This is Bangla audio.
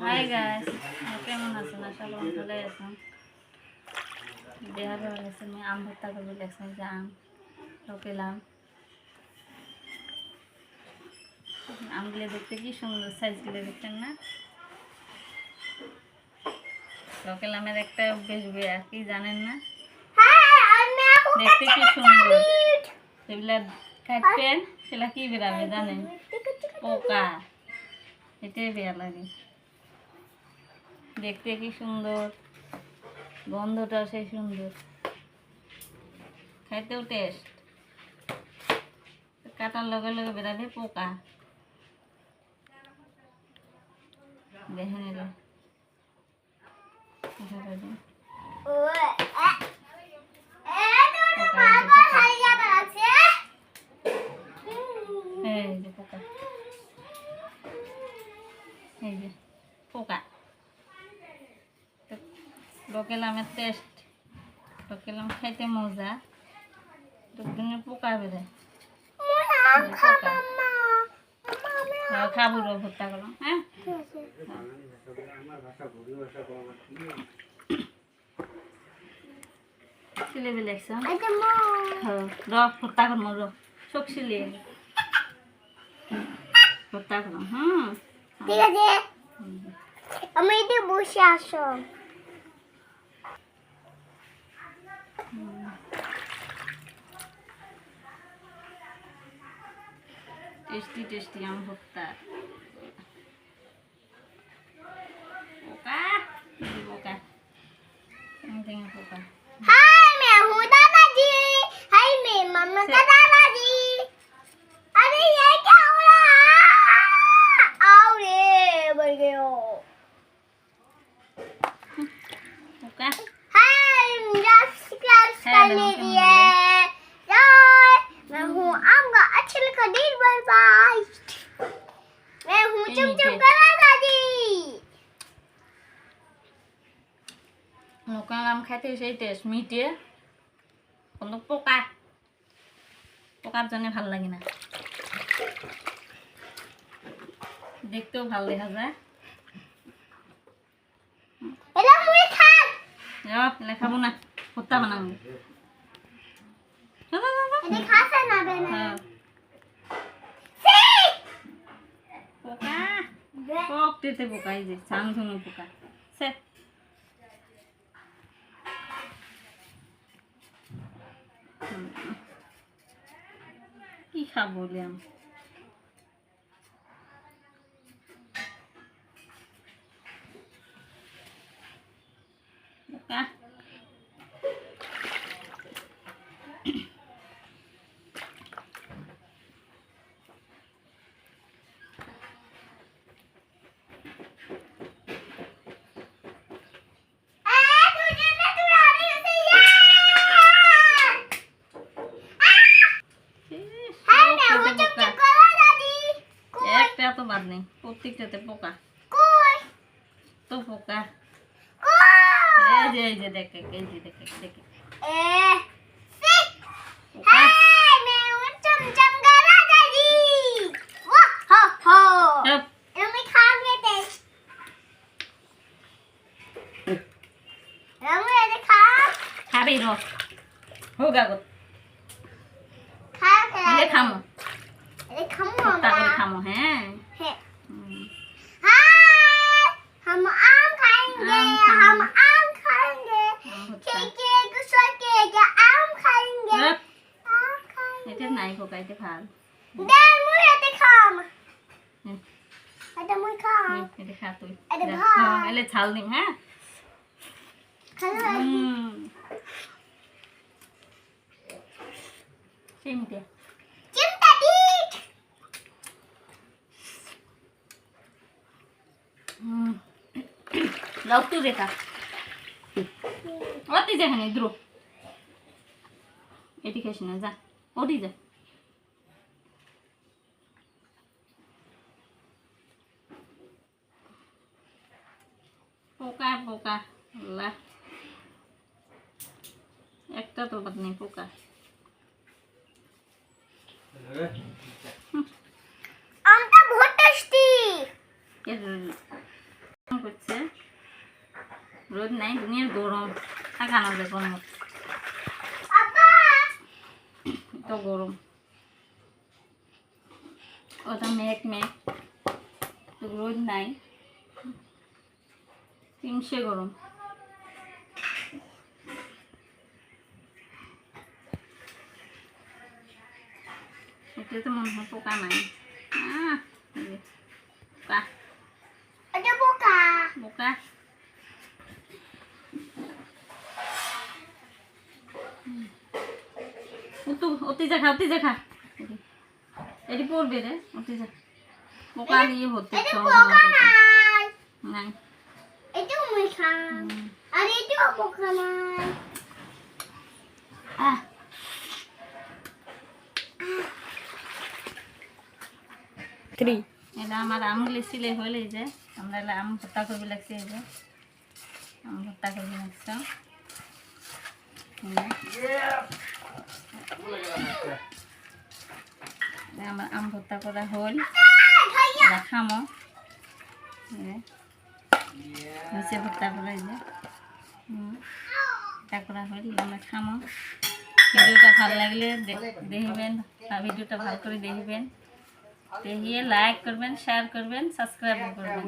হাই গাইস, কেমন আছেন? আশা করি ভালো আছেন। দেহা ভালো আছে। আমি আম ভর্তা করবো লেখছেন যে আম পেলাম। আমগুলো দেখতে কি সুন্দর, সাইজগুলো দেখতেন না? লোকেল আমের একটা বেশ বেয়া কি জানেন না? দেখতে কি সুন্দর, সেগুলা কাটবেন সেগুলা কি বেরাবে জানেন? পোকা। এটাই বেয়া লাগে। দেখতে কি সুন্দর, গন্ধটা সেই সুন্দর, খাইতেও টেস্ট। কাটার লগে লগে বেরাবে পোকা। দেখেন এলো পোকা, এই যে পোকা। লোকেল আমের টেস্ট, লোকেল আম খাইতে মজা, দুদিনের পোকা বেরোয়। খাবো ভর্তা করো, হ্যাঁ। সিলেবে লেখছো ভর্তা করবো চোখ সিলিয়ে ভর্তা করো। ঠিক আছে, আমি এটি বসে আসো। টেস্টি টেস্টি আম ভর্তা। পোকা পোকা পোকা। हाय मैं हूँ दादाजी। हाय मैं मम्मा का दादाजी। अरे ये क्या हो रहा है? आओ रे बढ़ गए हो। पोका हाय मुझे सब्सक्राइब करने दिए। यार मैं हूँ आपका अच्छे का दिन बाय। मैं हूँ चमचम का दादाजी। লোকাল আম খাইতে সেই টেস্ট মিটে, কিন্তু পোকা, পোকার জন্য ভাল লাগে না। দেখতেও ভালো দেখা যায়। এলা মুই খান এলে খাবো না, ভর্তা বানাবো। এনে খাসা না বেনা পোকা পোকতে পোকা, এই যে সাং ঝুনো পোকা। সে কি খাবো বললাম? পোকা একটা তো বাদ নেই, প্রত্যেকটাতে পোকা তো পোকা। এই যে দেখে, এই যে দেখে দেখে পোকা। খাবি র হোক আগত খামো ভর্তা করে খামো। হ্যাঁ हम आम खाएंगे। हम आम खाएंगे। के आम खाएंगे। आम खाएंगे। এটা নাই পোকা, এটা ভাল। দেন মুই এতে খাম। এটা মুই খাম। এটা খা তুই। এটা ভাত। এলে ছাল দিম। হ্যাঁ খালো চিমটে চিমটা দিট। লাউ তুই দেখা অতি যেখানে দ্রু এটি খাইস না, যা ওটি যা। পোকা পোকা আল্লাহ, একটা তো বাদ নেই পোকা। আমটা বহুত টেস্টি। রোদ নাই, দুনিয়ার গরম, থাকা না যায় গরম, এত গরম। ওটা মেঘ মেঘ, তো রোদ নাই, তিনশে গরম। এতে তো মনে হয় পোকা নাই। এই যে, পোকা এটা বোকা। পোকা। অতি যা খা, অতি যা খা, এটি পড়বে রে, অতি যা। পোকা দিয়ে হতে এটা বোকা নাই। নাই। এটা মিঠা। আর এটা বোকা নাই। আহ, এটা আমার আম লিছিলে হলে যে আমরা এলা আম ভর্তা করবি লাগছে, এই যে আম ভর্তা করবি লাগছে। আমার আম ভর্তা করা হল, এরা খামো। হয়েছে ভর্তা করা, এই যে ভর্তা করা হল, আমরা খামো। ভিডিওটা ভালো লাগলে দেখবেন, ভিডিওটা ভালো করে দেখবেন, দেখিয়ে লাইক করবেন, শেয়ার করবেন, সাবস্ক্রাইব করবেন।